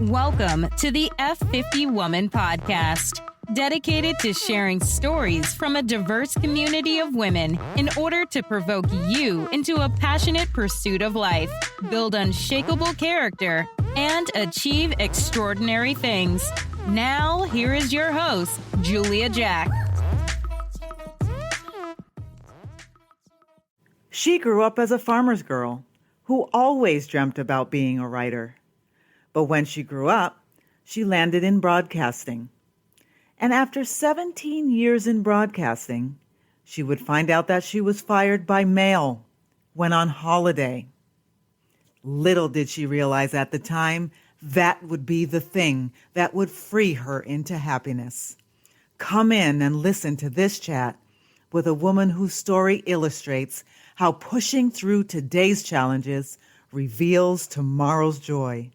Welcome to the F50 Woman Podcast, dedicated to sharing stories from a diverse community of women in order to provoke you into a passionate pursuit of life, build unshakable character, and achieve extraordinary things. Now, here is your host, Julia Jack. She grew up as a farmer's girl who always dreamt about being a writer. But when she grew up, she landed in broadcasting. And after 17 years in broadcasting, she would find out that she was fired by mail, went on holiday. Little did she realize at the time that would be the thing that would free her into happiness. Come in and listen to this chat with a woman whose story illustrates how pushing through today's challenges reveals tomorrow's joy.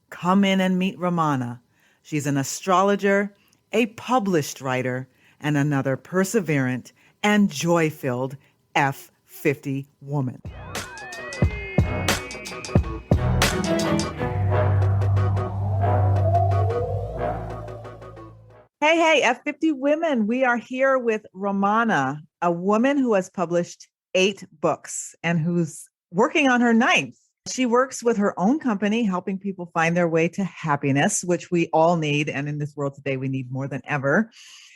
Come in and meet Romana. She's an astrologer, a published writer, and another perseverant and joy-filled F50 woman. Hey, F50 women. We are here with Romana, a woman who has published 8 books and who's working on her 9th. She works with her own company, helping people find their way to happiness, which we all need. And in this world today, we need more than ever.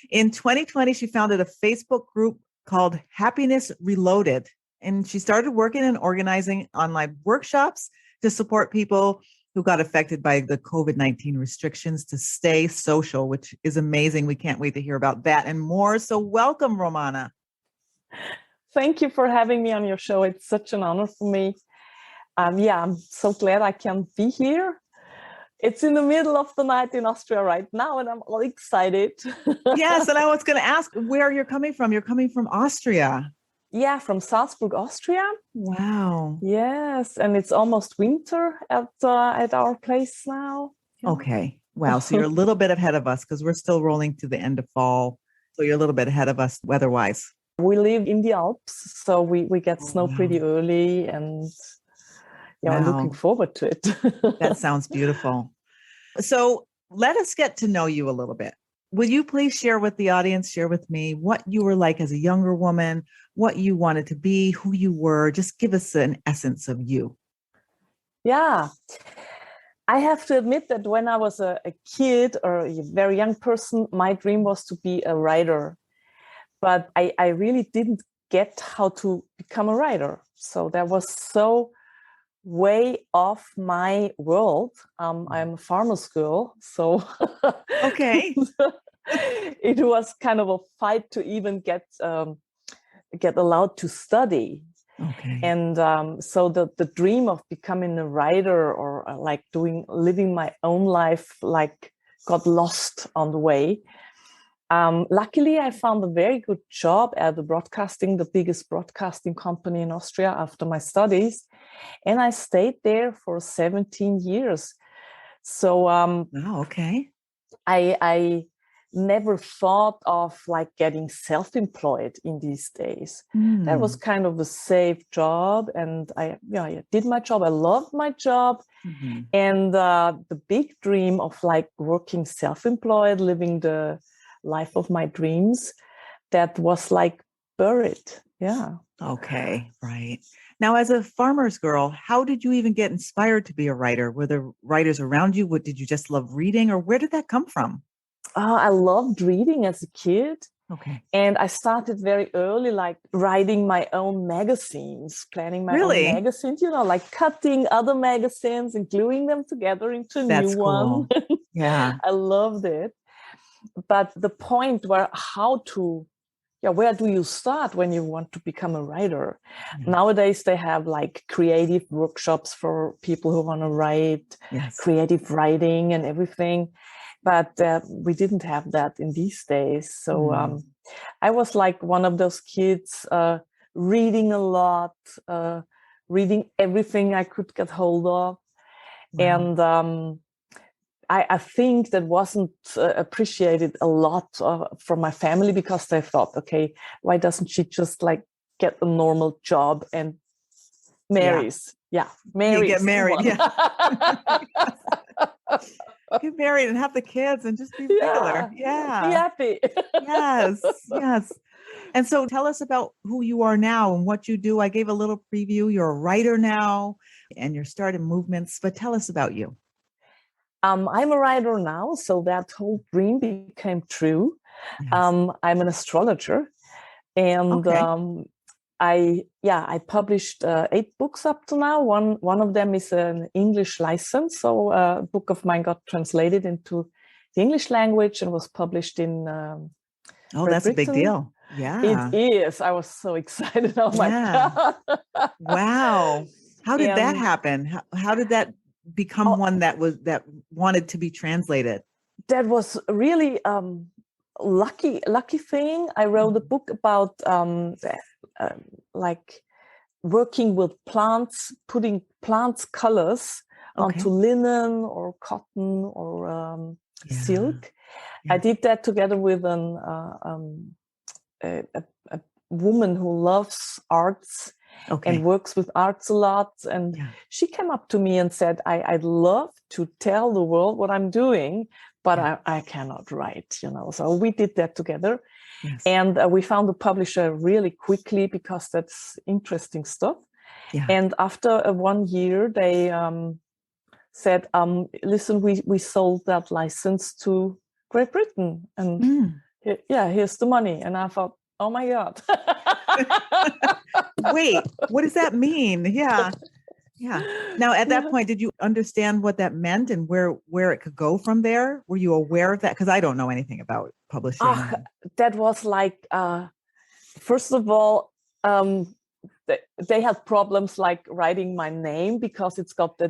In 2020, she founded a Facebook group called Happiness Reloaded. And she started working and organizing online workshops to support people who got affected by the COVID-19 restrictions to stay social, which is amazing. We can't wait to hear about that and more. So welcome, Romana. Thank you for having me on your show. It's such an honor for me. I'm so glad I can be here. It's in the middle of the night in Austria right now, and I'm all excited. Yes, and I was going to ask where you're coming from. You're coming from Austria. Yeah, from Salzburg, Austria. Wow. Yes, and it's almost winter at our place now. Okay. Wow. So you're a little bit ahead of us because we're still rolling to the end of fall. So you're a little bit ahead of us weather-wise. We live in the Alps, so we get snow pretty early, and I'm looking forward to it. That sounds beautiful. So let us get to know you a little bit. Will you please share with the audience, share with me what you were like as a younger woman, what you wanted to be, who you were? Just give us an essence of you. Yeah. I have to admit that when I was a kid or a very young person, my dream was to be a writer. But I really didn't get how to become a writer. So that was so way off my world. I'm a farmer's girl, so okay. It was kind of a fight to even get allowed to study. Okay. And so the dream of becoming a writer or living my own life got lost on the way. Luckily, I found a very good job at the biggest broadcasting company in Austria after my studies. And I stayed there for 17 years. So okay. I never thought of getting self-employed in these days. That was kind of a safe job. And I did my job. I loved my job. Mm-hmm. And the big dream of working self-employed, living the life of my dreams, that was buried. Yeah. Okay. Right. Now, as a farmer's girl, how did you even get inspired to be a writer? Were there writers around you? Did you just love reading, or where did that come from? I loved reading as a kid. Okay. And I started very early, writing my own magazines, planning my own magazines, cutting other magazines and gluing them together into a new one. Yeah. I loved it. But the point where where do you start when you want to become a writer? Yes. Nowadays, they have creative workshops for people who want to write, creative writing and everything. But we didn't have that in these days. So I was one of those kids reading a lot, reading everything I could get hold of. Wow. And I think that wasn't appreciated a lot from my family, because they thought, okay, why doesn't she just get a normal job and marries? Yeah, marries. Get married. Yeah. married and have the kids and just be regular. Yeah. Be happy. Yes. Yes. And so tell us about who you are now and what you do. I gave a little preview. You're a writer now and you're starting movements, but tell us about you. I'm a writer now, so that whole dream became true. Yes. I'm an astrologer, and I published 8 books up to now. One of them is an English license, so a book of mine got translated into the English language and was published in that's a big deal. Yeah, it is. I was so excited. Oh my God! Wow, how did that happen? How did that become one that wanted to be translated? That was really lucky thing. I wrote a book about like working with plants, putting plants colors onto linen or cotton or silk. Yeah. I did that together with a woman who loves arts and works with arts a lot. And she came up to me and said, I'd love to tell the world what I'm doing, but I cannot write, So we did that together. Yes. And we found a publisher really quickly because that's interesting stuff. Yeah. And after 1 year, they said, listen, we sold that license to Great Britain. And here's the money. And I thought, oh my God. Wait, what does that mean? Yeah. Yeah. Now, at that point, did you understand what that meant and where it could go from there? Were you aware of that? Because I don't know anything about publishing. That was like, first of all, they had problems like writing my name because it's got the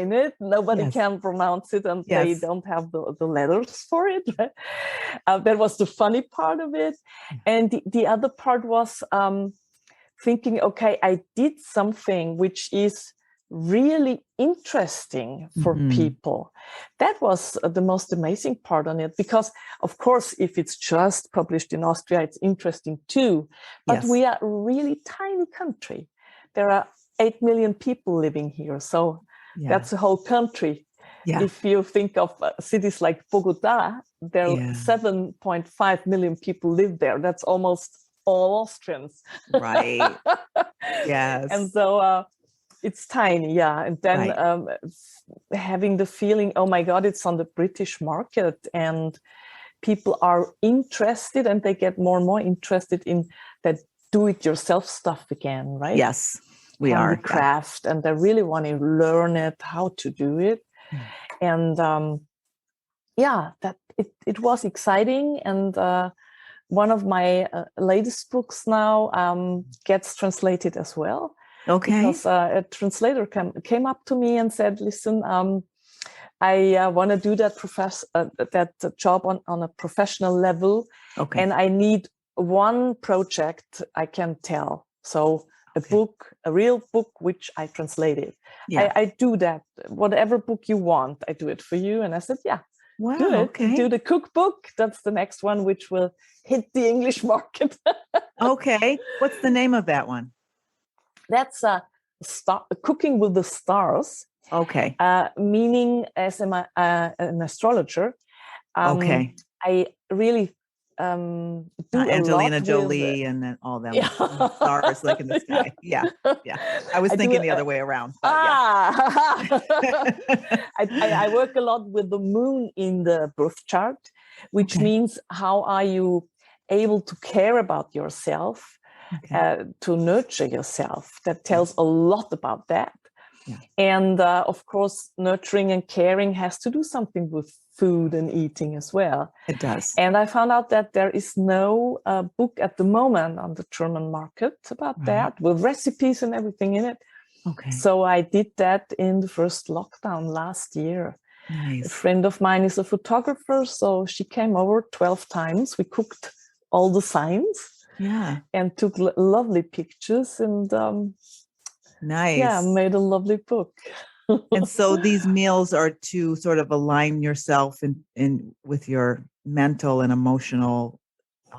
in it. Nobody can pronounce it, and they don't have the letters for it. That was the funny part of it. And the other part was thinking, okay, I did something which is really interesting for people. That was the most amazing part on it, because of course, if it's just published in Austria, it's interesting too, but we are a really tiny country. There are 8 million people living here. So that's a whole country. Yeah. If you think of cities like Bogota, there are 7.5 million people live there. That's almost all Austrians. Right. Yes. And so it's tiny, and then having the feeling, oh my God, it's on the British market and people are interested, and they get more and more interested in that do-it-yourself stuff again, right? Yes, we are. Craft, and they really want to learn it, how to do it. And that it was exciting. And one of my latest books now gets translated as well. Okay. Because a translator came up to me and said, listen, I want to do that job on a professional level. Okay. And I need one project I can tell. So a real book, which I translated. Yeah. I do that. Whatever book you want, I do it for you. And I said, wow, do it. Okay. Do the cookbook. That's the next one, which will hit the English market. Okay. What's the name of that one? That's Cooking with the Stars. Okay. Meaning, as an astrologer, I really do Angelina Jolie and then all them stars like in the sky. Yeah. I was thinking the other way around. I work a lot with the moon in the birth chart, which means how are you able to care about yourself, to nurture yourself. That tells a lot about that. Yeah. And of course, nurturing and caring has to do something with food and eating as well. It does. And I found out that there is no book at the moment on the German market about that, with recipes and everything in it. Okay. So I did that in the first lockdown last year. Nice. A friend of mine is a photographer, so she came over 12 times. We cooked all the signs. Yeah. And took lovely pictures and nice. Yeah, made a lovely book. And so these meals are to sort of align yourself in with your mental and emotional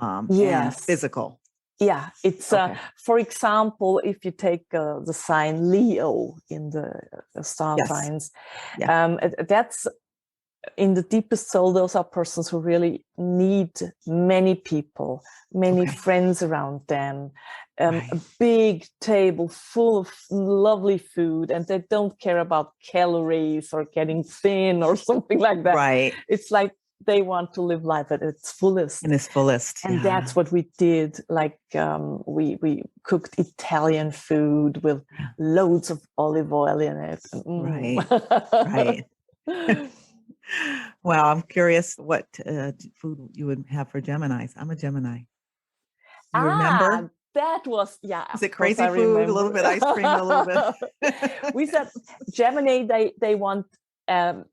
and physical. Yeah, it's for example, if you take the sign Leo in the star signs, that's in the deepest soul, those are persons who really need many people, many friends around them, a big table full of lovely food, and they don't care about calories or getting thin or something like that. Right. It's like they want to live life at its fullest. In its fullest. And that's what we did. Like we cooked Italian food with loads of olive oil in it. Right. Well, I'm curious what food you would have for Geminis. I'm a Gemini. You remember? That was, Is it crazy food? A little bit ice cream, a little bit. We said Gemini, they want,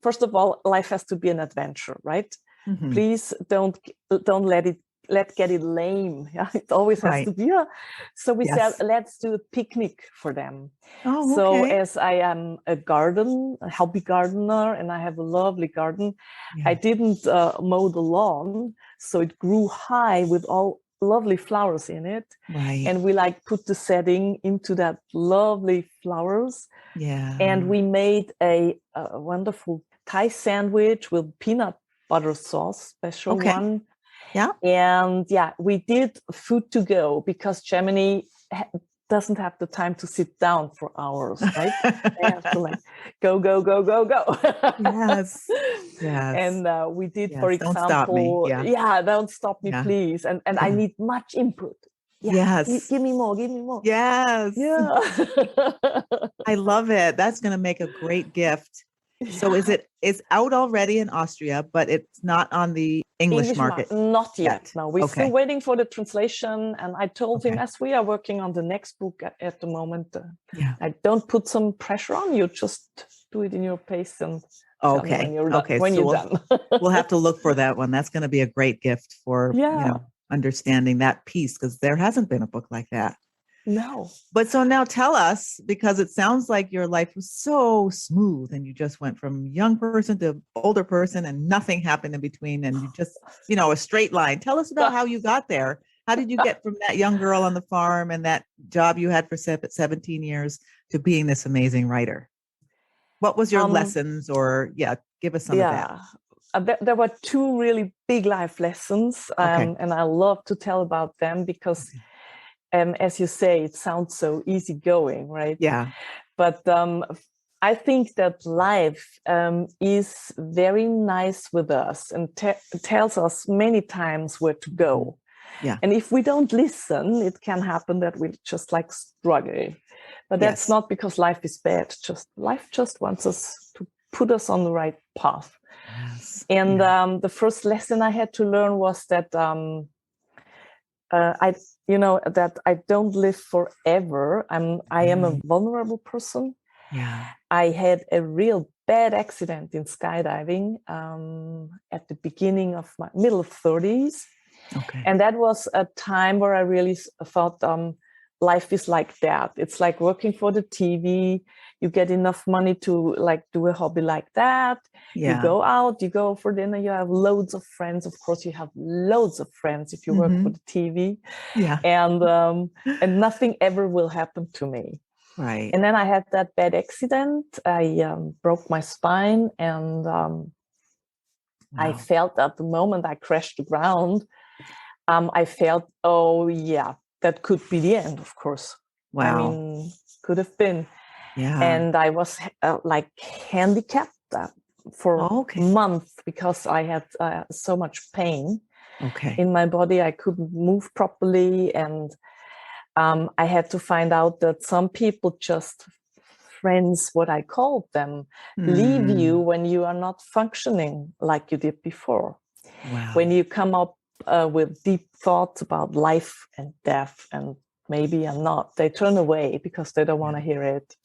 first of all, life has to be an adventure, right? Mm-hmm. Please don't get it lame. Yeah, it always has to be. So we said, let's do a picnic for them. Oh, so as I am a hobby gardener, and I have a lovely garden, I didn't mow the lawn, so it grew high with all lovely flowers in it. Right. And we put the setting into that lovely flowers. Yeah. And we made a wonderful Thai sandwich with peanut butter sauce, special one. Yeah. And we did food to go because Gemini doesn't have the time to sit down for hours, right? They have to go. Yes. And we did, for example, don't stop me, please. And I need much input. Give me more. Yes. Yeah. I love it. That's going to make a great gift. So it's out already in Austria, but it's not on the English market? Not yet. No, we're still waiting for the translation. And I told him, as we are working on the next book at the moment, I don't put some pressure on you. Just do it in your pace and when you're done. We'll have to look for that one. That's going to be a great gift for understanding that piece, because there hasn't been a book like that. No. But so now tell us, because it sounds like your life was so smooth and you just went from young person to older person and nothing happened in between, and you just, a straight line. Tell us about how you got there. How did you get from that young girl on the farm and that job you had for 17 years to being this amazing writer? What was your lessons, or give us some of that. There were two really big life lessons, and I love to tell about them because as you say, it sounds so easygoing, right? Yeah. But I think that life is very nice with us and tells us many times where to go. Yeah. And if we don't listen, it can happen that we just struggle. But that's not because life is bad. Life just wants us to put us on the right path. Yes. And the first lesson I had to learn was that that I don't live forever. I am a vulnerable person. Yeah. I had a real bad accident in skydiving at the beginning of my middle of 30s. Okay. And that was a time where I really thought life is like that. It's like working for the TV. You get enough money to do a hobby like that. Yeah. You go out, you go for dinner, you have loads of friends. Of course, you have loads of friends if you work for the TV. Yeah. And nothing ever will happen to me. Right. And then I had that bad accident. I broke my spine, and I felt at the moment I crashed the ground, I felt, that could be the end, of course. Wow. I mean, could have been. Yeah. And I was handicapped for months because I had so much pain in my body. I couldn't move properly. And I had to find out that some people friends, what I called them, leave you when you are not functioning like you did before. Wow. When you come up with deep thoughts about life and death, and maybe I'm not, they turn away because they don't want to hear it.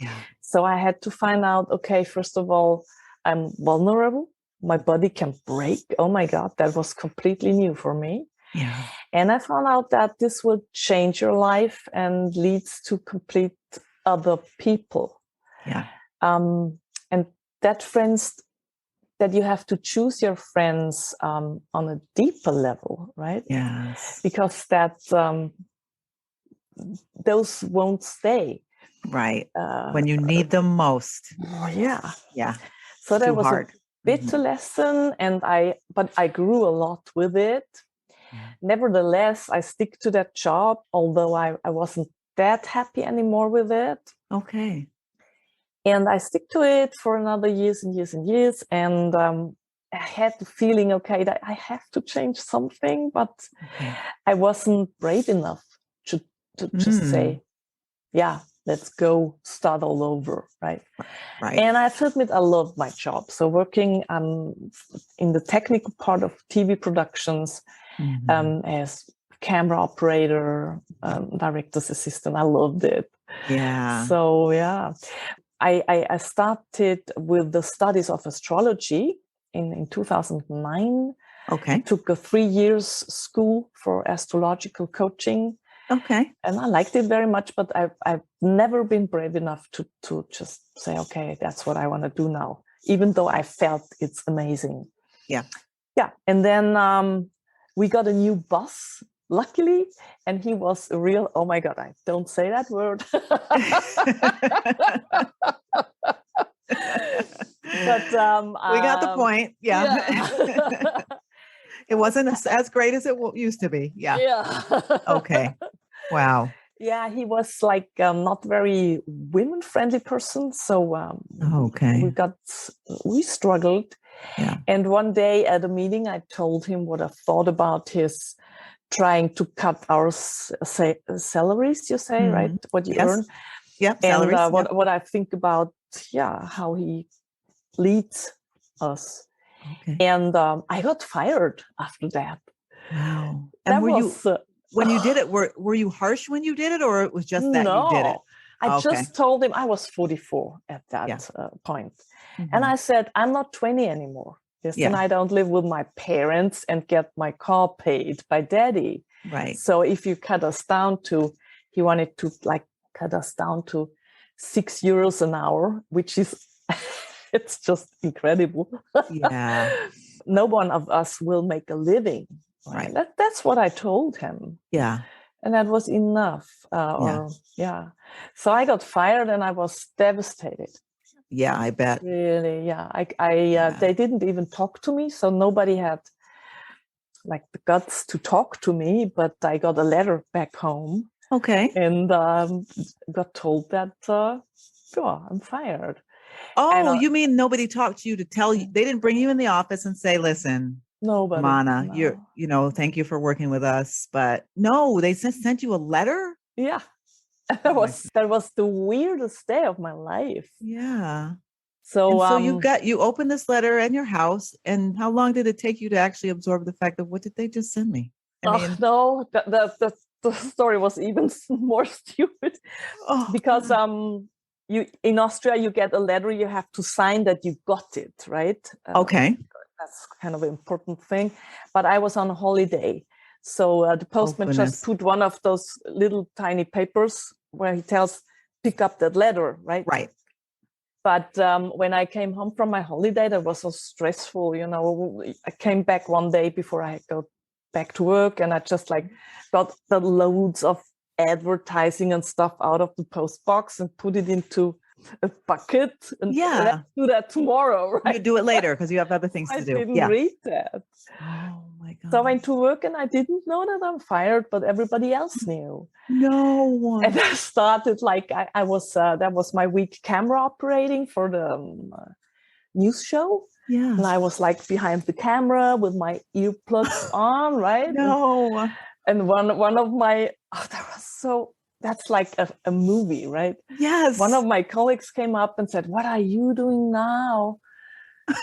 Yeah. So I had to find out, first of all, I'm vulnerable. My body can break. Oh my God, that was completely new for me. Yeah. And I found out that this will change your life and leads to complete other people. Yeah. And that you have to choose your friends on a deeper level, right? Yes. Because those won't stay. Right. When you need them most. Yeah. Yeah. So that was hard. bitter lesson, but I grew a lot with it. Yeah. Nevertheless, I stick to that job, although I wasn't that happy anymore with it. Okay. And I stick to it for another years and years and years. And I had the feeling, okay, that I have to change something, but I wasn't brave enough to just say, yeah, let's go start all over, right? Right. And I have to admit, I love my job. So working in the technical part of TV productions as camera operator, director's assistant, I loved it. Yeah. So yeah, I started with the studies of astrology in 2009. Okay. I took a 3 years school for astrological coaching. Okay. And I liked it very much, but I've never been brave enough to just say, okay, that's what I want to do now, even though I felt it's amazing. Yeah. Yeah. And then we got a new boss, luckily, and he was a real, oh my God, I don't say that word. But we got the point. Yeah. It wasn't as great as it used to be. Yeah. Yeah. Okay. Wow. Yeah, he was like not very women-friendly person. So we struggled. Yeah. And one day at a meeting, I told him what I thought about his trying to cut our salaries, you say, right? What you earn. Yep. And Salaries. what I think about, how he leads us. Okay. And I got fired after that. Wow. And when you did it, were you harsh when you did it, or it was just that you did it? I just told him I was 44 at that point. Mm-hmm. And I said, I'm not 20 anymore. Yes, and I don't live with my parents and get my car paid by daddy. Right. So if you cut us down to, he wanted to cut us down to €6 an hour, which is, it's just incredible. Yeah. No one of us will make a living. Right. That's what I told him. Yeah. And that was enough. So I got fired and I was devastated. Yeah, I bet. Really, yeah. They didn't even talk to me. So nobody had the guts to talk to me, but I got a letter back home. Okay. And got told that, I'm fired. Oh, and, you mean nobody talked to you to tell you? They didn't bring you in the office and say, listen, nobody, Romana, thank you for working with us. But no, they sent you a letter? Yeah. That was the weirdest day of my life. Yeah. So you opened this letter in your house, and how long did it take you to actually absorb the fact of what did they just send me? No, the story was even more stupid because you in Austria you get a letter, you have to sign that you got it, right? Okay. That's kind of an important thing. But I was on a holiday. So the postman just put one of those little tiny papers where he tells, pick up that letter, right? Right. But when I came home from my holiday, that was so stressful. I came back one day before I go back to work, and I just got the loads of advertising and stuff out of the post box and put it into a bucket. And let's do that tomorrow, right? You do it later because you have other things to do. I didn't read that. Oh my God. So I went to work and I didn't know that I'm fired, but everybody else knew. No. And I started I was, that was my week camera operating for the news show. Yeah. And I was behind the camera with my earplugs on, right? No. And one of my, that's like a movie, right? Yes. One of my colleagues came up and said, what are you doing now?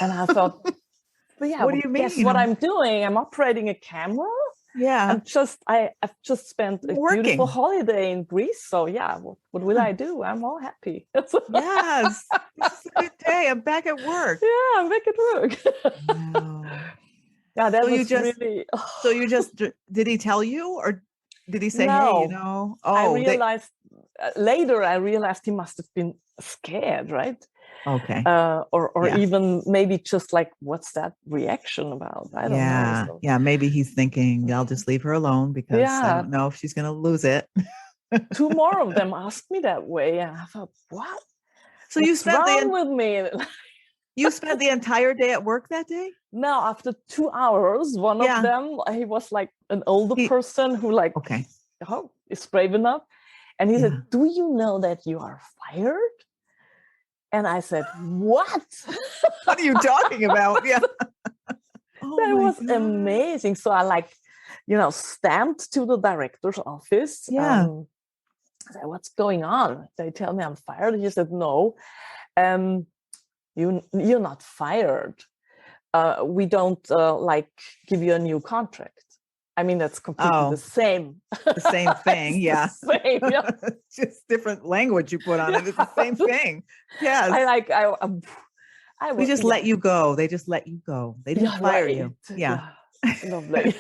And I thought, what do you mean? Guess what I'm doing? I'm operating a camera. Yeah. I've just spent a beautiful holiday in Greece. So what will I do? I'm all happy. Yes. This is a good day. I'm back at work. Yeah, I'm back at work. Wow. Yeah, that was really. So you just did he tell you, or did he say, no. hey, Oh, I realized later. I realized he must have been scared, right? Okay. Or even maybe just what's that reaction about? I don't know. So. Yeah, maybe he's thinking, I'll just leave her alone because I don't know if she's going to lose it. 2 more of them asked me that way, and I thought, what? So you spent with me. You spent the entire day at work that day? Now, after 2 hours, one of them, he was like an older person who like, is brave enough. And he said, do you know that you are fired? And I said, what? What are you talking about? Yeah. That was amazing. So I like, stamped to the director's office. Yeah. I said, what's going on? They tell me I'm fired. He said, no, you're not fired. We don't give you a new contract. I mean, that's completely the same. The same thing, yeah. Same, yeah. Just different language you put on it. It's the same thing. Yes. We just let you go. They just let you go. They didn't fire you. Yeah. Lovely.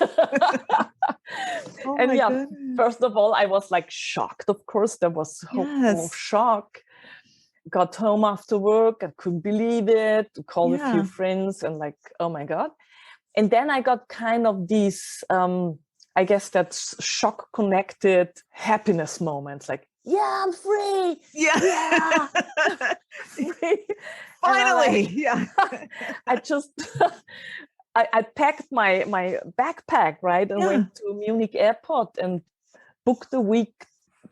First of all, I was like shocked. Of course, there was whole shock. Got home after work. I couldn't believe it. Called a few friends and like, oh my God. And then I got kind of these, I guess that's shock connected happiness moments. Like, yeah, I'm free. Yeah. Free. Finally. I just, I packed my backpack, right? And went to Munich airport and booked a week.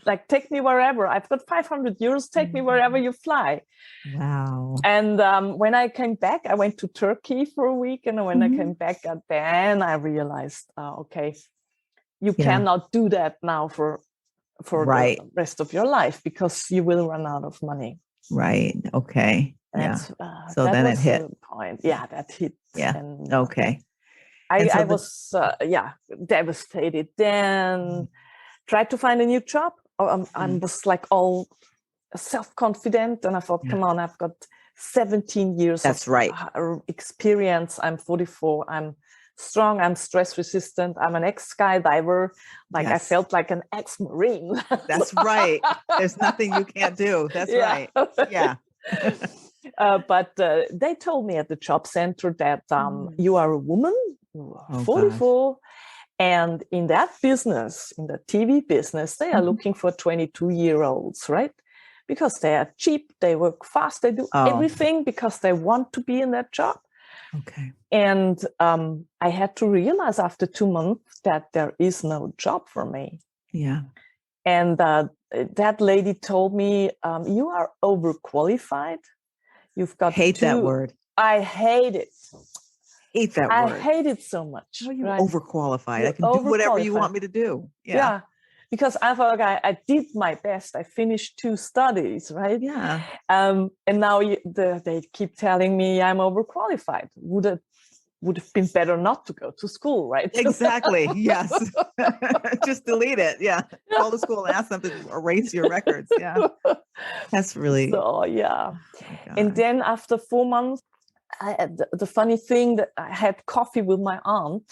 Like, take me wherever. I've got 500 euros. Take me wherever you fly. Wow. And when I came back, I went to Turkey for a week. And when I came back, then I realized, okay, you cannot do that now for the rest of your life because you will run out of money. Right. Okay. So then it hit. Point. Yeah, that hit. Yeah. And, okay. I was devastated. Then tried to find a new job. I was like all self-confident, and I thought, come on, I've got 17 years of experience. I'm 44. I'm strong. I'm stress resistant. I'm an ex-skydiver. I felt like an ex-Marine. That's right. There's nothing you can't do. That's right. Yeah. But they told me at the job center that you are a woman, 44. Gosh. And in that business, in the TV business, they are looking for 22-year-olds, right? Because they are cheap, they work fast, they do everything because they want to be in that job. Okay. And I had to realize after 2 months that there is no job for me. Yeah. And that lady told me, you are overqualified. You've got that word. I hate it. Hate that word. I hate it so much. How are you overqualified? I can do whatever you want me to do. Yeah. Because I thought, I did my best. I finished 2 studies, right? Yeah. And now they keep telling me I'm overqualified. Would have been better not to go to school, right? Exactly. Yes. Just delete it. Yeah. Call the school and ask them to erase your records. Yeah. That's really. So, yeah. Oh, and then after 4 months, the funny thing that I had coffee with my aunt.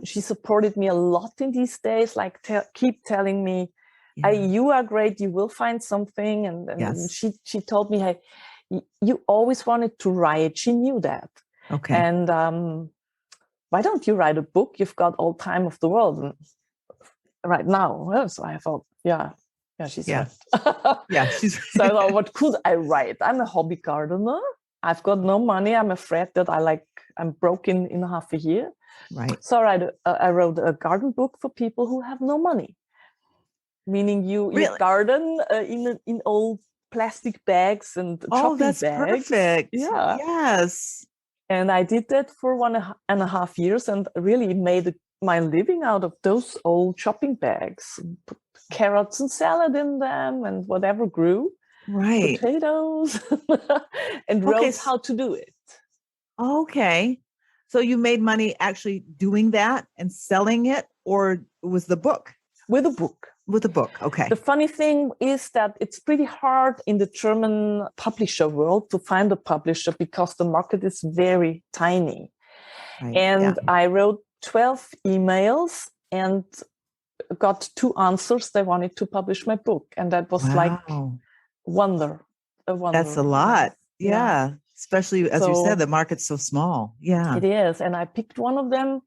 She supported me a lot in these days, like keep telling me, you are great, you will find something. And she told me, hey, you always wanted to write. She knew that. Okay. And why don't you write a book? You've got all time of the world right now. So I thought, she's right. She's So I thought, what could I write? I'm a hobby gardener. I've got no money. I'm afraid that I'm broken in half a year. Right. So I wrote a garden book for people who have no money. Meaning you garden in old plastic bags and chopping bags. Perfect. Yeah. Yes. And I did that for 1.5 years and really made my living out of those old shopping bags. Put carrots and salad in them and whatever grew. Right. Potatoes and wrote how to do it. Okay. So you made money actually doing that and selling it, or was the book? With a book. With a book. Okay. The funny thing is that it's pretty hard in the German publisher world to find a publisher because the market is very tiny. Right. And I wrote 12 emails and got 2 answers. They wanted to publish my book. And that was like wonder. That's a lot. Yeah. Especially, as you said, the market's so small. Yeah. It is. And I picked one of them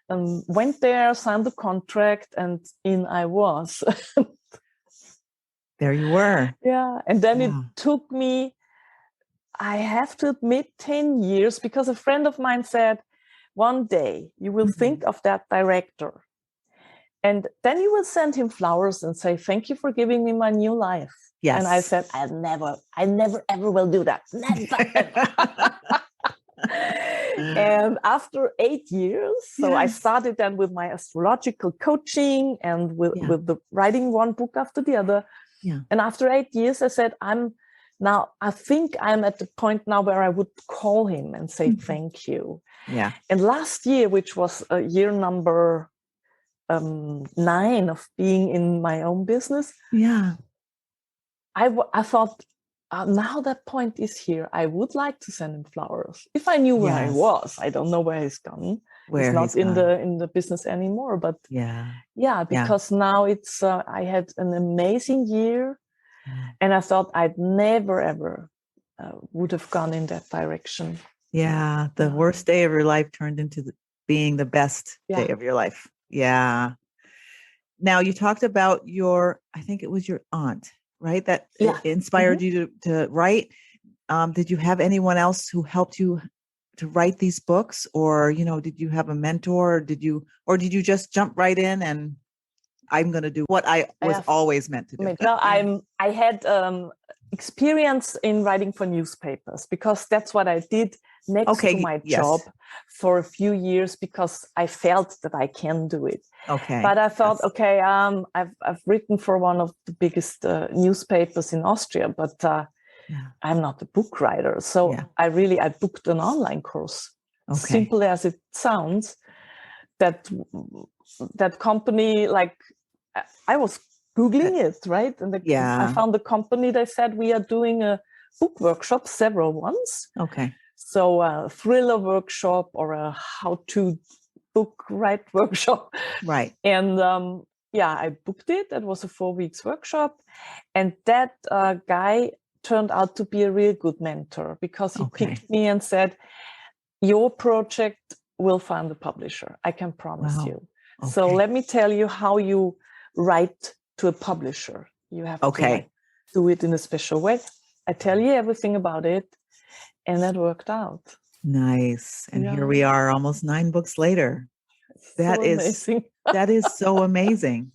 and went there, signed the contract, and in I was. There you were. Yeah. And then it took me, I have to admit 10 years, because a friend of mine said, one day you will think of that director. And then you will send him flowers and say, thank you for giving me my new life. Yes. And I said, I never, ever will do that. Never. And after 8 years, so I started then with my astrological coaching and with the writing one book after the other. Yeah. And after 8 years, I said, I think I'm at the point now where I would call him and say, thank you. Yeah. And last year, which was year number 9 of being in my own business. Yeah. I thought, now that point is here. I would like to send him flowers. If I knew where I was, I don't know where he's gone. He's not in the business anymore. But because now it's I had an amazing year, and I thought I'd never ever would have gone in that direction. Yeah, the worst day of your life turned into being the best day of your life. Yeah. Now you talked about I think it was your aunt, right? That inspired you to write. Did you have anyone else who helped you to write these books, or, did you have a mentor, or did you just jump right in and I'm going to do what I was always meant to do? Well, I had experience in writing for newspapers, because that's what I did next to my job for a few years, because I felt that I can do it. Okay. But I thought, I've written for one of the biggest newspapers in Austria, but I'm not a book writer. So I booked an online course. Simple as it sounds, that company, like, I was Googling it, right? And I found the company. They said, we are doing a book workshop, several ones. Okay. So a thriller workshop or a how-to book write workshop. Right. And I booked it. It was a 4 weeks workshop. And that guy turned out to be a real good mentor, because he picked me and said, your project will find a publisher. I can promise you. Okay. So let me tell you how you write to a publisher. You have to do it in a special way. I tell you everything about it. And that worked out. Nice. And here we are almost 9 books later. That is amazing. That is so amazing.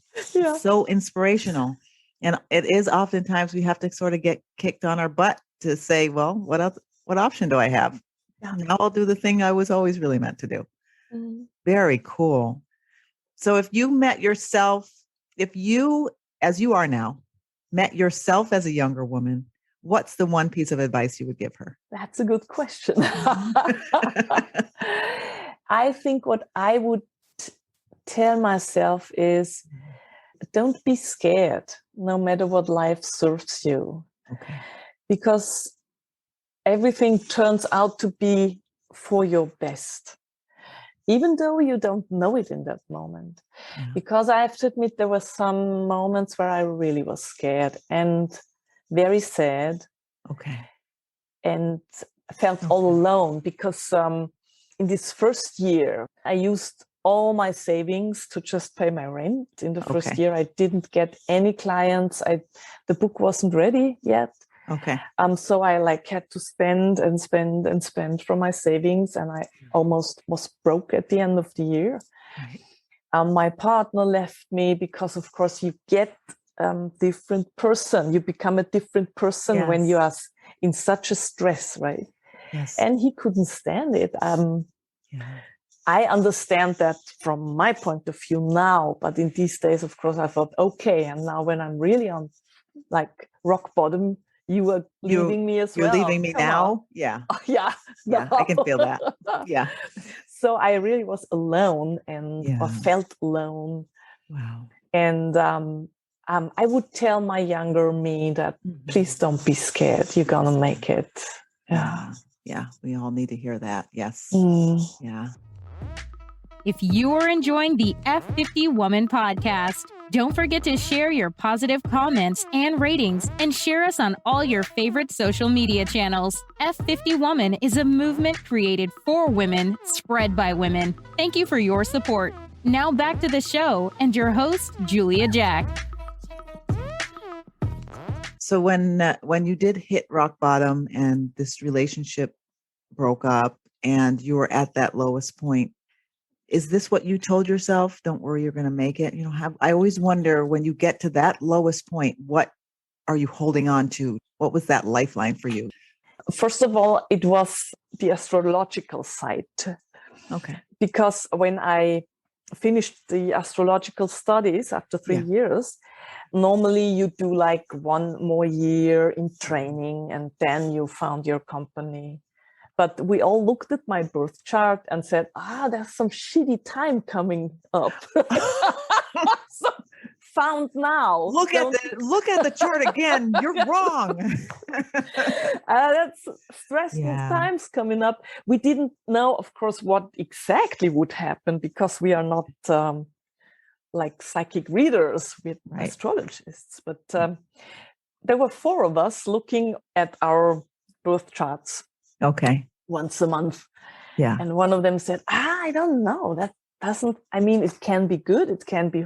So inspirational. And it is oftentimes we have to sort of get kicked on our butt to say, well, what else? What option do I have? Now I'll do the thing I was always really meant to do. Mm-hmm. Very cool. So if you met yourself, as you are now, met yourself as a younger woman, what's the one piece of advice you would give her? That's a good question. I think what I would tell myself is, don't be scared, no matter what life serves you. Okay. Because everything turns out to be for your best, even though you don't know it in that moment. Yeah. Because I have to admit, there were some moments where I really was scared and very sad. Okay. And felt all alone, because in this first year, I used all my savings to just pay my rent. In the first year, I didn't get any clients. The book wasn't ready yet. Okay. So I had to spend and spend and spend from my savings, and I almost was broke at the end of the year. Right. My partner left me because, of course, you get different person. You become a different person when you are in such a stress, right? Yes. And he couldn't stand it. I understand that from my point of view now, but in these days, of course, I thought, okay, and now when I'm really on rock bottom, you are leaving me as well. You're leaving me now? Yeah. Yeah. Yeah, I can feel that. Yeah. So I really was alone or felt alone. Wow. And I would tell my younger me that please don't be scared. You're going to make it. Yeah. Yeah. We all need to hear that. Yes. Yeah. If you are enjoying the F50 Woman podcast, don't forget to share your positive comments and ratings, and share us on all your favorite social media channels. F50 Woman is a movement created for women, spread by women. Thank you for your support. Now back to the show and your host, Julia Jack. So when you did hit rock bottom and this relationship broke up and you were at that lowest point, is this what you told yourself? Don't worry, you're going to make it. I always wonder when you get to that lowest point, what are you holding on to? What was that lifeline for you? First of all, it was the astrological side. Okay. Because when I finished the astrological studies after 3 years, normally you do like 1 more year in training and then you found your company. But we all looked at my birth chart and said, there's some shitty time coming up. So, found now. Look at the chart again. You're wrong. That's stressful times coming up. We didn't know, of course, what exactly would happen because we are not like psychic readers with astrologists. But there were 4 of us looking at our birth charts. Okay. Once a month. Yeah. And one of them said, I don't know. That doesn't, it can be good. It can be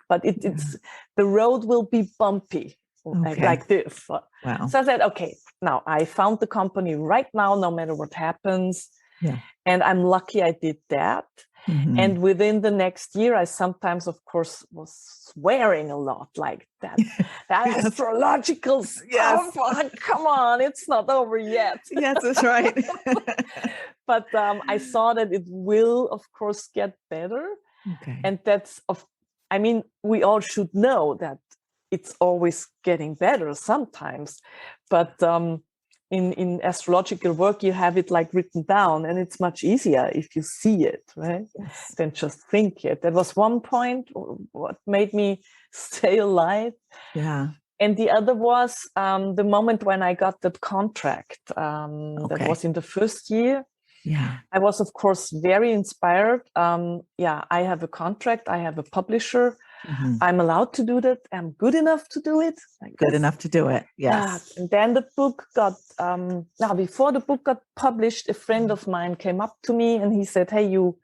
but it's the road will be bumpy like this. Wow. So I said, okay, now I found the company right now, no matter what happens. Yeah. And I'm lucky I did that. Mm-hmm. And within the next year, I sometimes, of course, was swearing a lot like that. That astrological stuff. Oh, come on, it's not over yet. Yes, that's right. But I saw that it will, of course, get better. Okay. And we all should know that it's always getting better sometimes. But in astrological work, you have it like written down, and it's much easier if you see it, right? Yes. Than just think it. That was one point what made me stay alive. Yeah. And the other was the moment when I got that contract. That was in the first year. Yeah. I was, of course, very inspired. I have a contract. I have a publisher. Mm-hmm. I'm allowed to do that. I'm good enough to do it. Good enough to do it. Yes. And then the book got, before the book got published, a friend of mine came up to me and he said, hey, you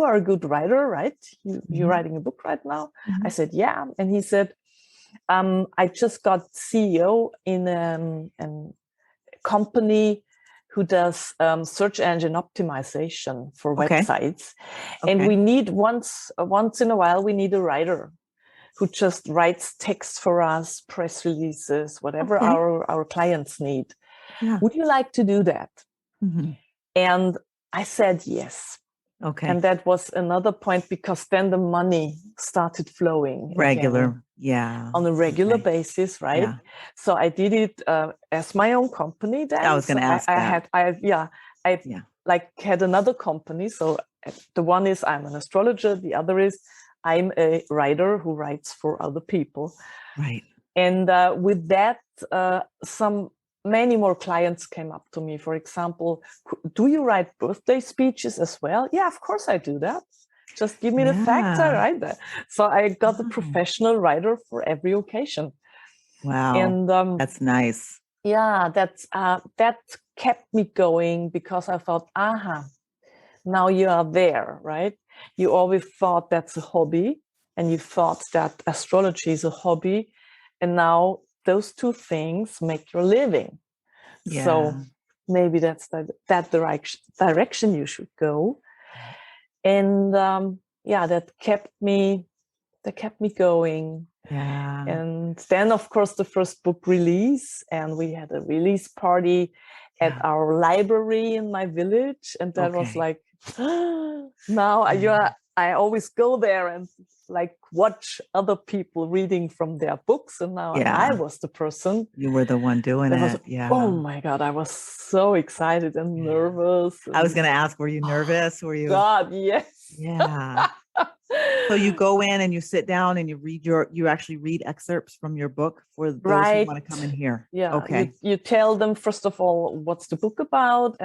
are a good writer, right? You're writing a book right now? Mm-hmm. I said, yeah. And he said, I just got CEO in a company who does search engine optimization for websites. Okay. And we need once in a while, we need a writer who just writes text for us, press releases, whatever our clients need. Yeah. Would you like to do that? Mm-hmm. And I said yes. Okay. And that was another point because then the money started flowing. Regular. Yeah. On a regular basis, right? Yeah. So I did it as my own company then. I was going to ask that. I had another company. So the one is I'm an astrologer. The other is I'm a writer who writes for other people. Right. And with that, many more clients came up to me. For example, do you write birthday speeches as well? Yeah, of course I do that. Just give me the facts, I write that. So I got a professional writer for every occasion. Wow, and that's nice. Yeah, that kept me going because I thought, now you are there, right? You always thought that's a hobby, and you thought that astrology is a hobby, and now those two things make your living. Yeah. So maybe that's that direction you should go. And that kept me going. Yeah. And then, of course, the first book release, and we had a release party at our library in my village, and that was like, now I always go there and like watch other people reading from their books, and now I was the person. You were the one doing it. Oh my God, I was so excited and nervous. I was going to ask, were you nervous? Were you? God, yes. Yeah. So you go in and you sit down and you actually read excerpts from your book for those who want to come in here. Yeah. Okay. You tell them, first of all, what's the book about,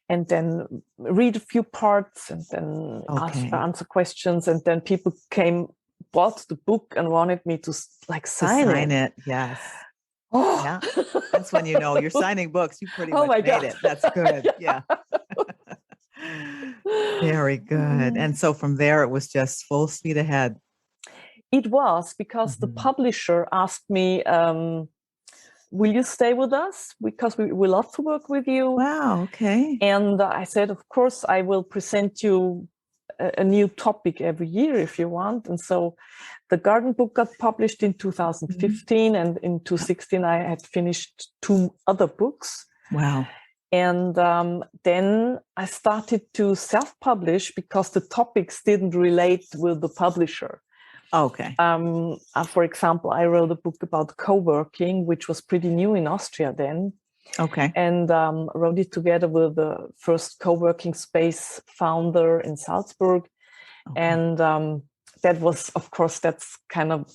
and then read a few parts, and then answer questions, and then people bought the book and wanted me to sign it. Yes. Oh. Yeah. That's when you know you're signing books. You pretty much made it. That's good. Yeah. Very good. And so from there, it was just full speed ahead. It was because the publisher asked me, will you stay with us? Because we love to work with you. Wow. Okay. And I said, of course, I will present you a new topic every year if you want. And so the garden book got published in 2015, and in 2016 I had finished 2 other books. Wow. And then I started to self-publish because the topics didn't relate with the publisher. Okay. For example, I wrote a book about co-working, which was pretty new in Austria then. Okay. And wrote it together with the first co-working space founder in Salzburg. Okay. And that was, of course, that's kind of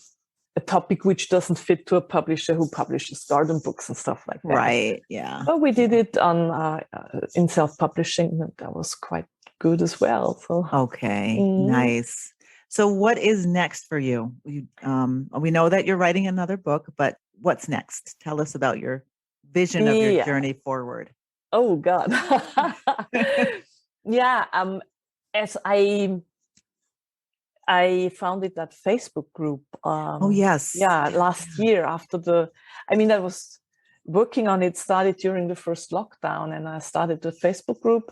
a topic which doesn't fit to a publisher who publishes garden books and stuff like that. Right. Yeah. But we did it on in self-publishing, and that was quite good as well. So Okay. Nice. So what is next for you? We know that you're writing another book, but what's next? Tell us about your vision of your journey forward. Oh God. Yeah. As I founded that Facebook group. Oh yes. Yeah, last year after I was working on it, started during the first lockdown, and I started the Facebook group.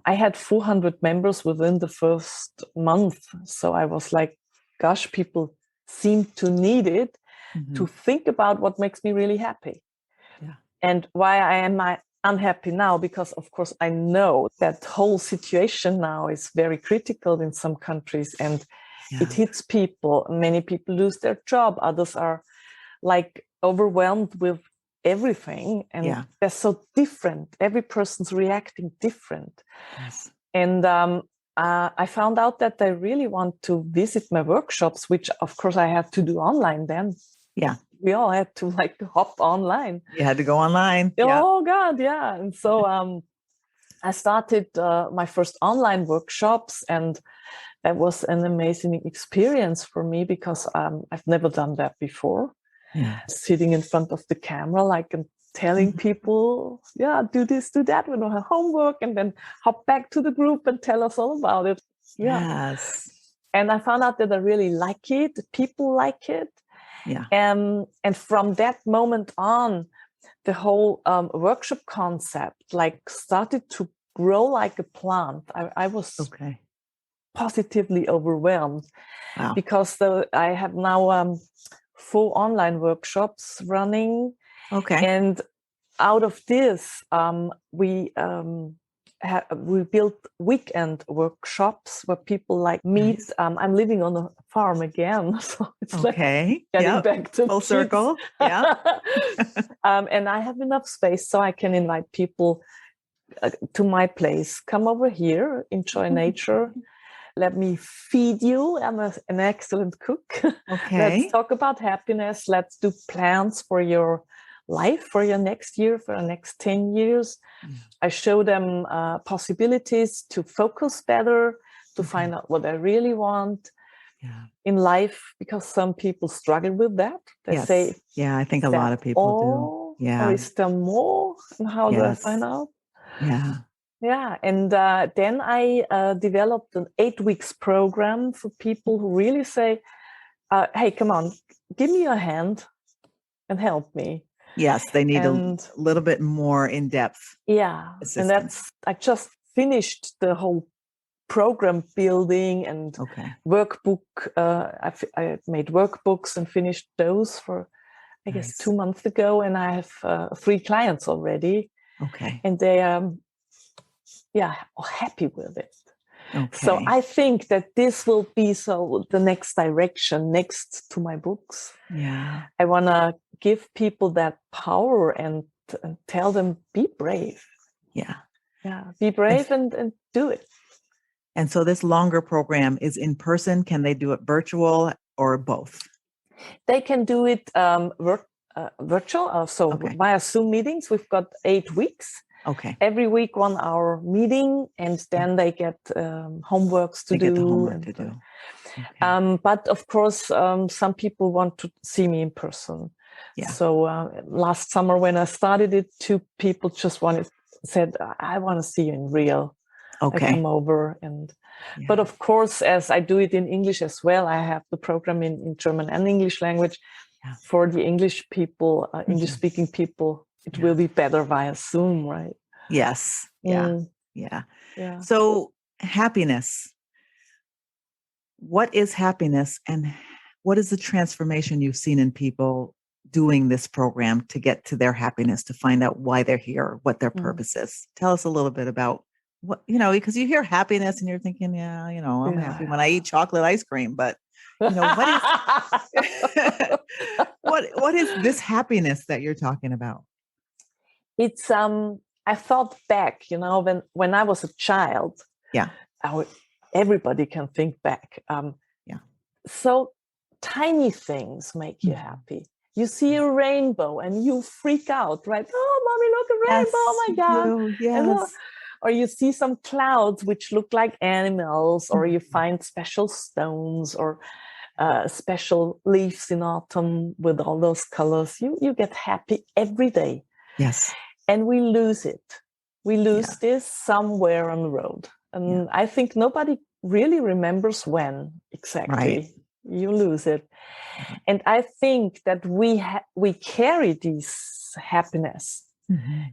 I had 400 members within the first month. So I was like, gosh, people seem to need it to think about what makes me really happy. Yeah. And why am I unhappy now? Because, of course, I know that whole situation now is very critical in some countries, and it hits people. Many people lose their job. Others are like overwhelmed with everything, and they're so different. Every person's reacting different. Yes. And I found out that I really want to visit my workshops, which of course I had to do online then. Yeah. We all had to hop online. You had to go online. Oh God, yeah. And so I started my first online workshops, and that was an amazing experience for me because I've never done that before. Yeah. Sitting in front of the camera, and telling people, do this, do that, we don't have homework, and then hop back to the group and tell us all about it. Yeah. Yes. And I found out that I really like it. People like it. Yeah. And from that moment on, the whole workshop concept started to grow like a plant. I was positively overwhelmed. Wow. Because I have now 4 online workshops running. Okay. And out of this, we built weekend workshops where people meet. Nice. I'm living on a farm again, so it's getting back to full kids. circle. Yeah. And I have enough space so I can invite people to my place. Come over here, enjoy nature. Let me feed you. I'm an excellent cook. Okay. Let's talk about happiness. Let's do plans for your life, for your next year, for the next 10 years. I show them possibilities to focus better, to find out what I really want in life, because some people struggle with that. They say, I think a lot of people do. Yeah. Or is there more? And how do I find out? Yeah. Yeah, and then I developed an 8 weeks program for people who really say, hey, come on, give me your hand and help me. Yes, they need a little bit more in-depth. Yeah, assistance. and I just finished the whole program building and workbook. I made workbooks and finished those for, I guess, 2 months ago, and I have 3 clients already. Okay. And they are happy with it. Okay. So I think that this will be the next direction next to my books. Yeah. I want to give people that power and tell them, be brave. Yeah. Yeah. Be brave and do it. And so this longer program is in person. Can they do it virtual or both? They can do it virtual. Via Zoom meetings. We've got 8 weeks. Okay. Every week, 1 hour meeting, and then they get homeworks to do. Get the homework to do. Okay. But of course, some people want to see me in person. Yeah. So last summer when I started it, 2 people just said, I want to see you in real. Okay. I come over but of course, as I do it in English as well, I have the program in German and English language. For the English people, English-speaking people, it will be better via Zoom, right? Yes. Yeah. So happiness. What is happiness, and what is the transformation you've seen in people doing this program to get to their happiness, to find out why they're here, what their purpose is? Tell us a little bit about what, because you hear happiness and you're thinking, I'm happy when I eat chocolate ice cream, but what is what is this happiness that you're talking about? It's I thought back, when I was a child. Everybody can think back. So tiny things make you happy. You see a rainbow and you freak out, right? Oh, mommy, look, a rainbow! Oh my God! Yes. Or you see some clouds which look like animals, or you find special stones or special leaves in autumn with all those colors. You get happy every day. Yes. And we lose it. We lose this somewhere on the road. And I think nobody really remembers when exactly you lose it. And I think that we carry this happiness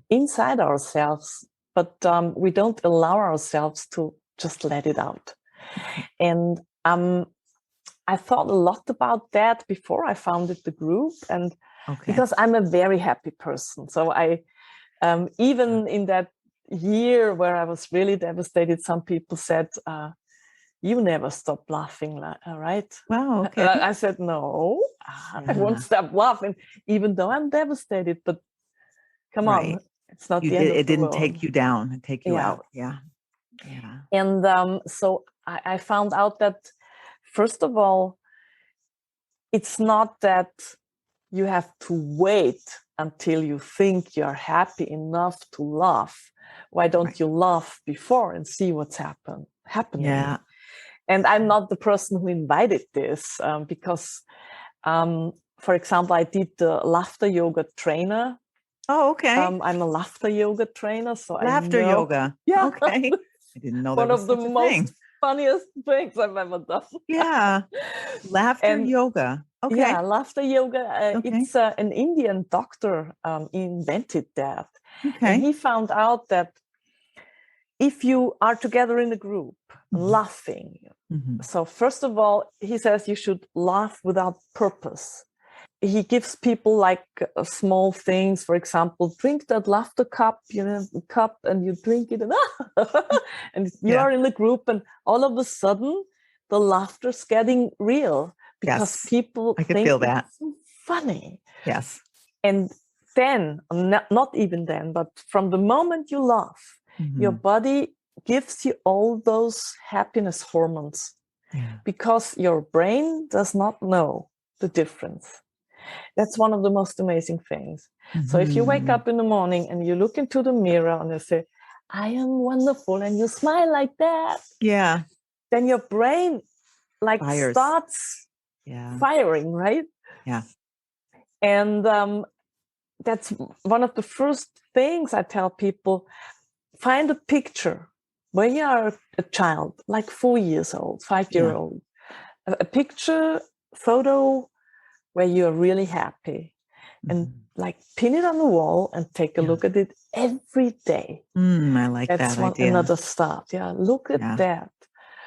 inside ourselves, but we don't allow ourselves to just let it out. And I thought a lot about that before I founded the group, and because I'm a very happy person. So I, even in that year where I was really devastated, some people said, you never stop laughing, right? Wow. Okay. I said, no, I won't stop laughing, even though I'm devastated. But come on, it's not the end of the world. It didn't take you down and take you out. Yeah. And so I found out that, first of all, it's not that you have to wait until you think you're happy enough to laugh. Why don't you laugh before and see what's happening? Yeah. And I'm not the person who invited this, because, for example, I did the laughter yoga trainer. Oh, okay. I'm a laughter yoga trainer, so laughter yoga. Yeah. Okay. I didn't know that one was of the such a most thing. funniest things I've ever done. Yeah. Laughter yoga. Okay. Yeah, laughter yoga. It's an Indian doctor invented that. Okay. And he found out that if you are together in a group laughing, so first of all, he says you should laugh without purpose. He gives people like small things. For example, drink that laughter cup, cup, and you drink it, and you are in the group, and all of a sudden, the laughter's getting real because people I can think feel that. it's so funny. Yes. And then, not even then, but from the moment you laugh, your body gives you all those happiness hormones because your brain does not know the difference. That's one of the most amazing things. So if you wake up in the morning and you look into the mirror and you say, I am wonderful, and you smile like that, then your brain starts firing, right? Yeah. And that's one of the first things I tell people. Find a picture when you are a child, like 4 years old, 5-year-old, a picture, photo where you're really happy, and like pin it on the wall and take a look at it every day. I like that idea. Another start. Yeah, look at that.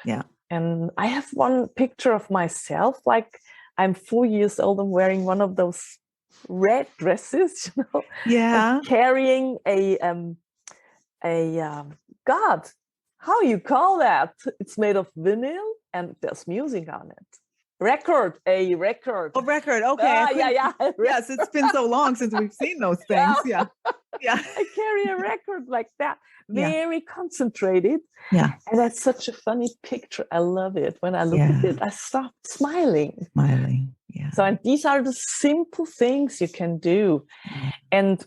Yeah. And I have one picture of myself, like I'm 4 years old. I'm wearing one of those red dresses, and carrying a God, how you call that? It's made of vinyl and there's music on it. A record. Oh, record. Okay. Yes, it's been so long since we've seen those things. Yeah. I carry a record like that, very concentrated. Yeah. And that's such a funny picture. I love it. When I look at it, I start smiling. Yeah. So, and these are the simple things you can do. And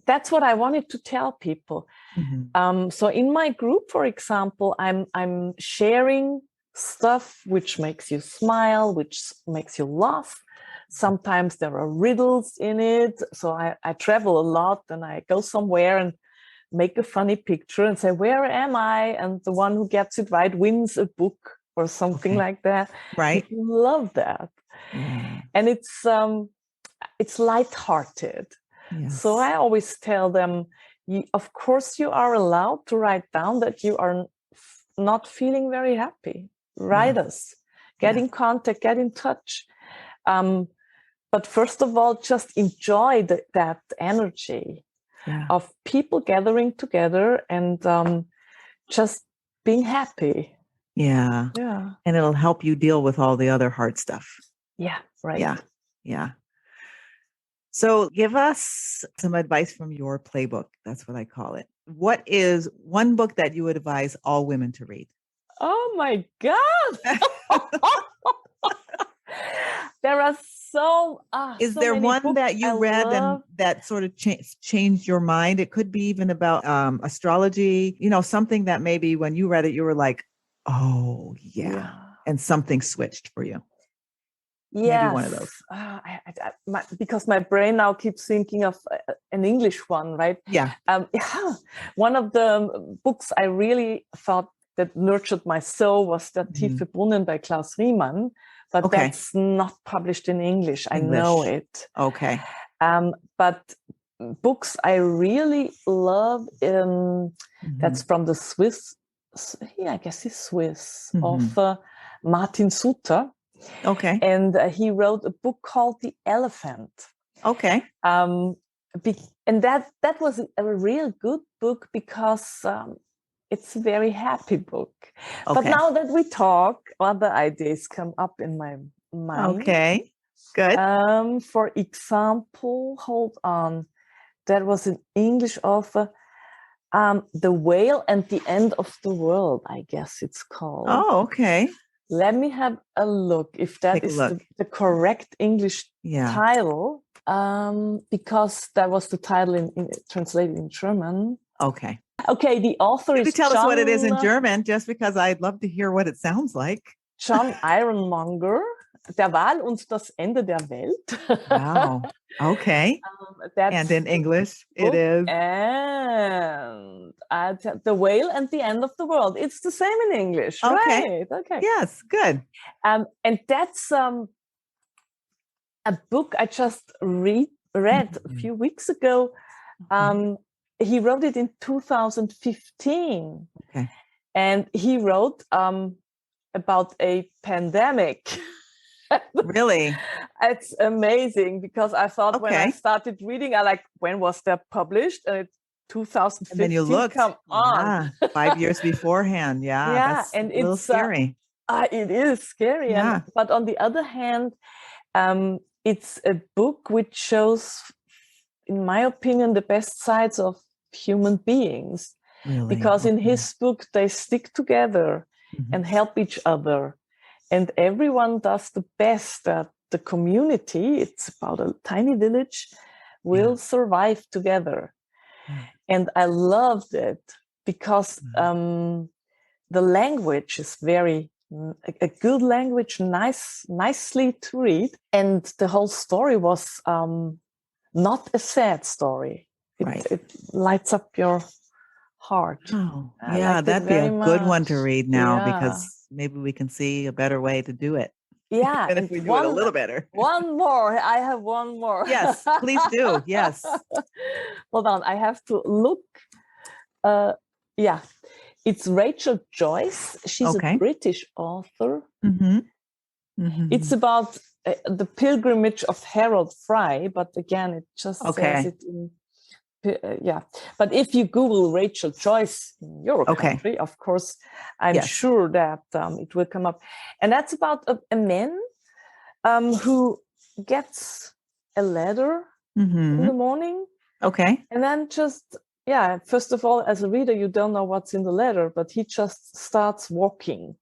that's what I wanted to tell people. So in my group, for example, I'm sharing stuff which makes you smile, which makes you laugh. Sometimes there are riddles in it. So I travel a lot and I go somewhere and make a funny picture and say, where am I? And the one who gets it right wins a book or something like that. Right. People love that. And it's lighthearted. Yes. So I always tell them, of course, you are allowed to write down that you are not feeling very happy. Write us, get in contact, get in touch. But first of all, just enjoy that energy of people gathering together and just being happy. Yeah. Yeah. And it'll help you deal with all the other hard stuff. Yeah. Right. Yeah. Yeah. So give us some advice from your playbook. That's what I call it. What is one book that you would advise all women to read? Oh my God. There are Is so there many one books that you read and that sort of changed your mind? It could be even about astrology, something that maybe when you read it, you were like, oh, yeah. And something switched for you. Maybe one of those. Because my brain now keeps thinking of an English one, right? Yeah. One of the books I really thought that nurtured my soul was Der tiefe Brunnen by Klaus Riemann, but that's not published in English. I know it. Okay. But books I really love, that's from the Swiss, I guess he's Swiss, author Martin Suter. Okay. And he wrote a book called The Elephant. Okay. And that was a real good book because it's a very happy book. Okay. But now that we talk, other ideas come up in my mind. Okay, good. For example, hold on. There was an English author, The Whale and the End of the World, I guess it's called. Oh, okay. Let me have a look if that is the correct English title, because that was the title translated in German. Okay. Okay, the author is tell us what it is in German, just because I'd love to hear what it sounds like. John Ironmonger, Der Wal und das Ende der Welt. Wow. Okay. And in English, it is. And The Whale and the End of the World. It's the same in English, okay. Right? Okay. Yes, good. And that's a book I just read a few weeks ago. He wrote it in 2015. Okay. And he wrote about a pandemic. Really? It's amazing because I thought when I started reading, when was that published? 2015. And then you looked. Come on. 5 years beforehand. Yeah. That's and a little scary. It is scary. Yeah. But on the other hand, it's a book which shows, in my opinion, the best sides of human beings. Really? Because in his book, they stick together and help each other. And everyone does the best that the community, it's about a tiny village, will survive together. And I loved it because the language is very, a good language, nicely to read. And the whole story was not a sad story. It lights up your heart. Oh, yeah, that'd be a good one to read now because maybe we can see a better way to do it. Yeah. And if we do it a little better. One more. I have one more. Yes, please do. Yes. Hold on. I have to look. It's Rachel Joyce. She's a British author. It's about the pilgrimage of Harold Fry, but again, it just says it in... But if you Google Rachel Joyce in your country, of course, I'm sure that it will come up. And that's about a man who gets a letter in the morning. Okay. And then first of all, as a reader, you don't know what's in the letter, but he just starts walking.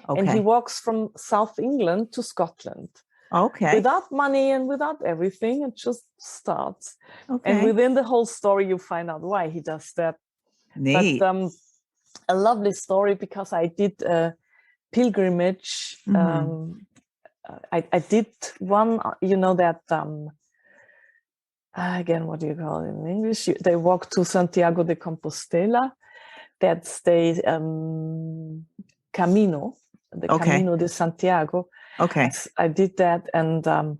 Okay. And he walks from South England to Scotland. Okay. Without money and without everything, it just starts. Okay. And within the whole story, you find out why he does that. Neat. But a lovely story because I did a pilgrimage. I did one, that, again, what do you call it in English? They walk to Santiago de Compostela. That's the Camino, Camino de Santiago. Okay. I did that, and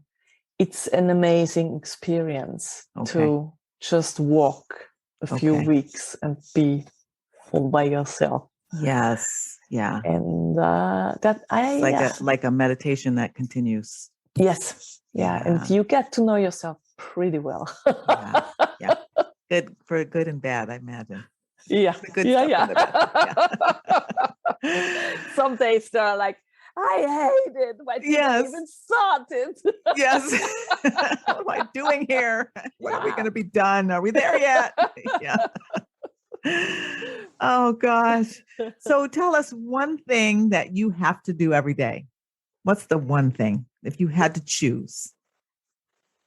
it's an amazing experience to just walk a few weeks and be all by yourself. Yes. Yeah. And that it's like a meditation that continues. Yes. Yeah. And you get to know yourself pretty well. Yeah. Good for good and bad, I imagine. Yeah. The good stuff and the bad stuff. Some days they're like, I hate it. Why did I even start it? Yes. What am I doing here? When are we going to be done? Are we there yet? Yeah. Oh, gosh. So tell us one thing that you have to do every day. What's the one thing if you had to choose?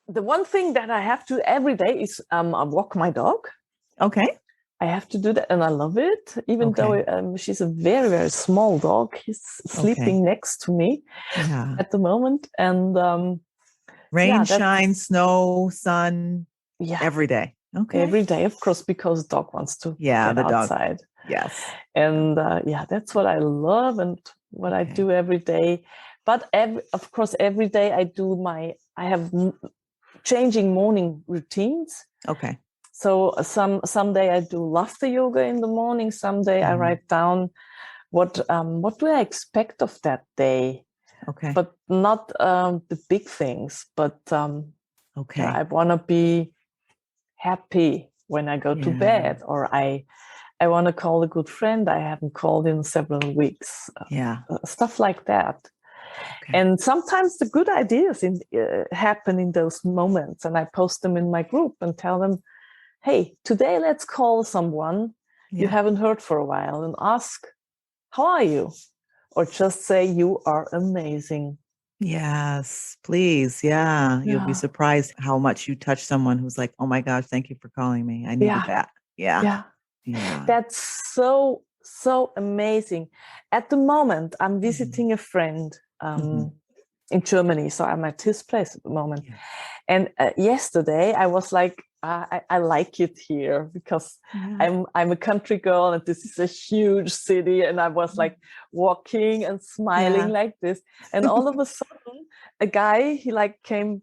The one thing that I have to do every day is I walk my dog. Okay. I have to do that, and I love it, even though she's a very, very small dog. He's sleeping next to me at the moment. And rain, shine, snow, sun, every day. Okay. Every day, of course, because dog wants to get outside. Dog. Yes. And that's what I love and what I do every day. But of course, every day I have changing morning routines. Okay. So some day I do laughter yoga in the morning. Some day I write down what do I expect of that day. Okay. But not the big things. But I want to be happy when I go to bed, or I want to call a good friend I haven't called in several weeks. Stuff like that. Okay. And sometimes the good ideas happen in those moments, and I post them in my group and tell them, hey, today let's call someone you haven't heard for a while and ask, how are you? Or just say, you are amazing. Yes, please. Yeah. You'll be surprised how much you touch someone who's like, oh my gosh, thank you for calling me. I needed that. Yeah. That's so amazing. At the moment, I'm visiting a friend in Germany. So I'm at his place at the moment. Yeah. And yesterday I was like, I like it here because I'm a country girl and this is a huge city. And I was like walking and smiling like this. And all of a sudden, a guy, he like came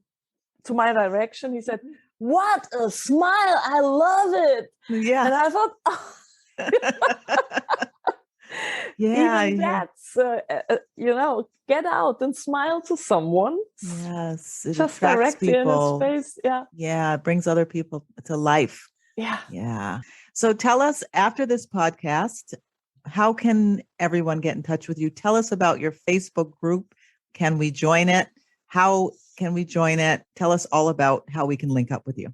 to my direction. He said, what a smile. I love it. Yeah. And I thought, even that's, get out and smile to someone. Yes. It just attracts directly people. in his face. Yeah. Yeah. It brings other people to life. Yeah. Yeah. So tell us, after this podcast, how can everyone get in touch with you? Tell us about your Facebook group. Can we join it? How can we join it? Tell us all about how we can link up with you.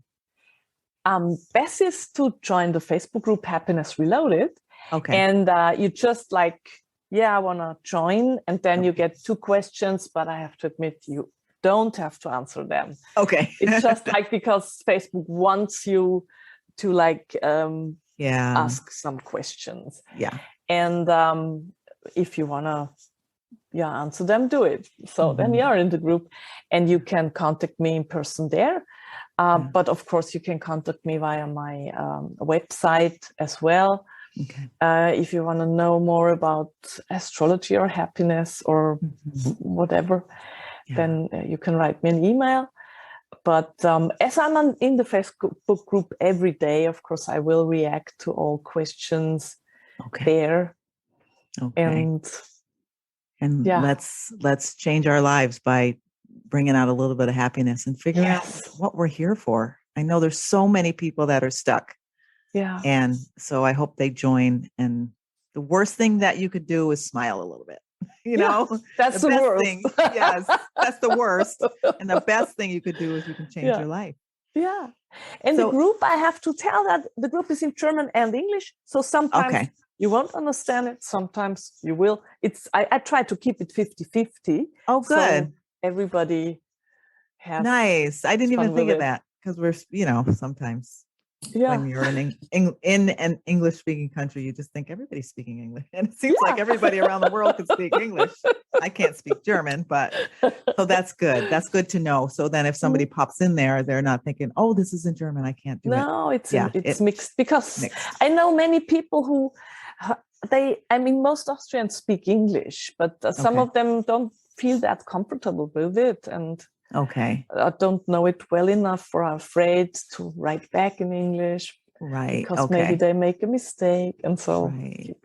Best is to join the Facebook group Happiness Reloaded. Okay. And you just like, I want to join. And then you get 2 questions, but I have to admit, you don't have to answer them. Okay. It's just like because Facebook wants you to like ask some questions. Yeah. And if you want to answer them, do it. So then you're in the group and you can contact me in person there. But of course, you can contact me via my website as well. Okay. If you want to know more about astrology or happiness or whatever, then you can write me an email. But as I'm in the Facebook group every day, of course, I will react to all questions there. Okay. And let's change our lives by bringing out a little bit of happiness and figuring out what we're here for. I know there's so many people that are stuck. Yeah. And so I hope they join. And the worst thing that you could do is smile a little bit. You know, that's the worst thing. Yes, that's the worst. And the best thing you could do is you can change your life. Yeah. And the group, I have to tell that the group is in German and English. So sometimes you won't understand it. Sometimes you will. I try to keep it 50-50. Oh, good. So everybody has nice. I didn't even think of that because we're, sometimes when you're in an English speaking country, you just think everybody's speaking English. And it seems like everybody around the world can speak English. I can't speak German, but so that's good. That's good to know. So then if somebody pops in there, they're not thinking, oh, this is in German, I can't do it. No, it's mixed because I know many people who most Austrians speak English, but some of them don't feel that comfortable with it. And Okay. I don't know it well enough, or I'm afraid to write back in English. Right. Because Okay. maybe they make a mistake. And so, Right.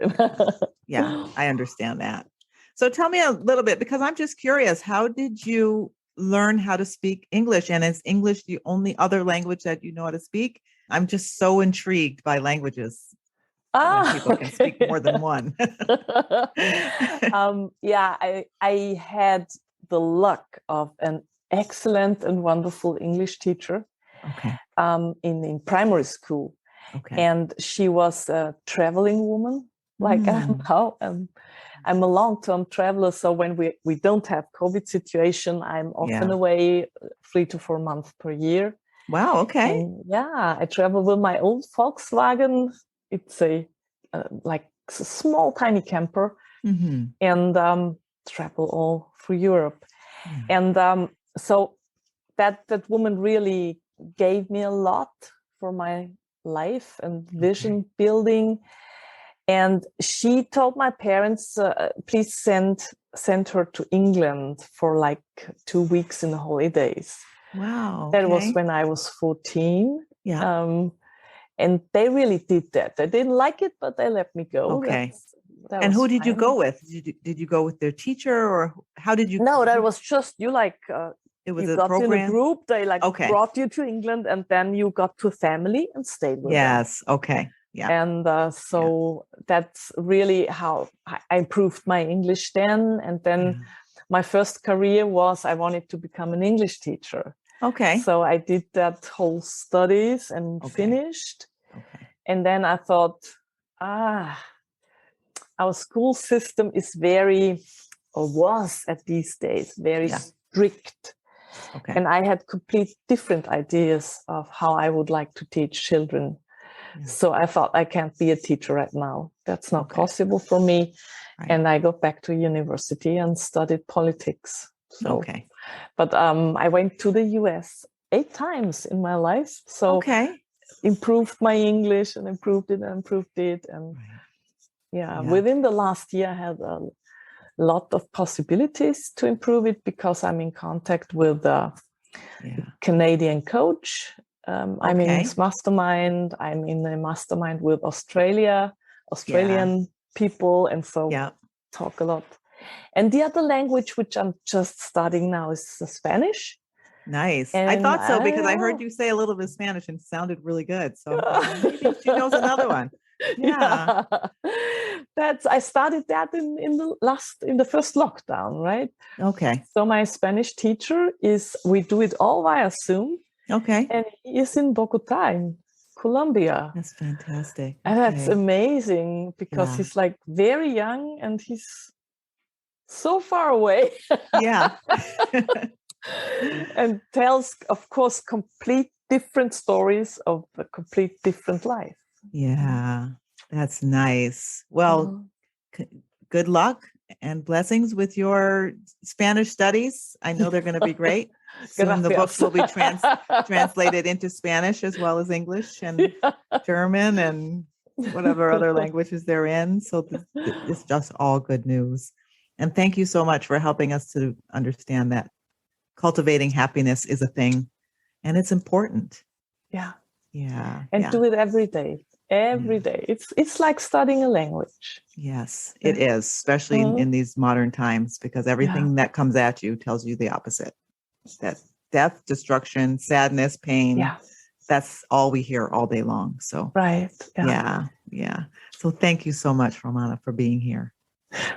Yeah, I understand that. So tell me a little bit, because I'm just curious, how did you learn how to speak English? And is English the only other language that you know how to speak? I'm just so intrigued by languages. When people can speak more than one. I had the luck of an excellent and wonderful English teacher in primary school. Okay. And she was a traveling woman, like I am now. I'm a long-term traveler, so when we don't have COVID situation, I'm often away 3 to 4 months per year. Wow. Okay. And I travel with my old Volkswagen. It's a small, tiny camper, and travel all through Europe. Yeah. And so that woman really gave me a lot for my life and vision building. And she told my parents, please send her to England for like 2 weeks in the holidays. Wow. That was when I was 14. Yeah. And they really did that. They didn't like it, but they let me go. Okay. And who did you go with? Did you go with their teacher, or how did you? No, that was just you it was you a got program? in a group. They brought you to England, and then you got to a family and stayed with them. Yes. Okay. Yeah. And that's really how I improved my English then. And then my first career was I wanted to become an English teacher. Okay. So I did that whole studies and finished. Okay. And then I thought, our school system is was at these days, very strict. Okay. And I had complete different ideas of how I would like to teach children. Yeah. So I thought I can't be a teacher right now. That's not possible for me. Right. And I got back to university and studied politics. So, but I went to the US 8 times in my life. So improved my English and improved it. And within the last year, I had a lot of possibilities to improve it because I'm in contact with a Canadian coach. I'm in his mastermind. I'm in a mastermind with Australian people. And so talk a lot. And the other language, which I'm just studying now, is Spanish. Nice. And I thought so because I heard you say a little bit of Spanish and it sounded really good. So maybe she knows another one. Yeah. I started that in the first lockdown, right? Okay. So my Spanish teacher we do it all via Zoom. Okay. And he is in Bogota, in Colombia. That's fantastic. And that's amazing because he's like very young and he's so far away. Yeah. And tells, of course, complete different stories of a complete different life. Yeah, that's nice. Well, good luck and blessings with your Spanish studies. I know they're going to be great. Soon the books will be translated into Spanish as well as English and German and whatever other languages they're in. So it's just all good news. And thank you so much for helping us to understand that cultivating happiness is a thing and it's important. Yeah. Yeah. And do it every day. Every day. It's like studying a language. Yes, it is, especially in these modern times, because everything that comes at you tells you the opposite. That death, destruction, sadness, pain, that's all we hear all day long. So right. Yeah. So thank you so much, Romana, for being here.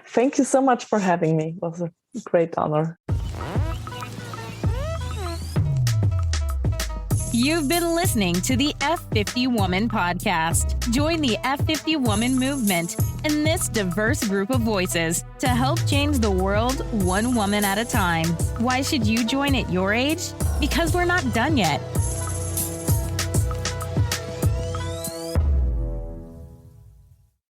Thank you so much for having me. It was a great honor. You've been listening to the F50 Woman podcast. Join the F50 Woman movement and this diverse group of voices to help change the world one woman at a time. Why should you join at your age? Because we're not done yet.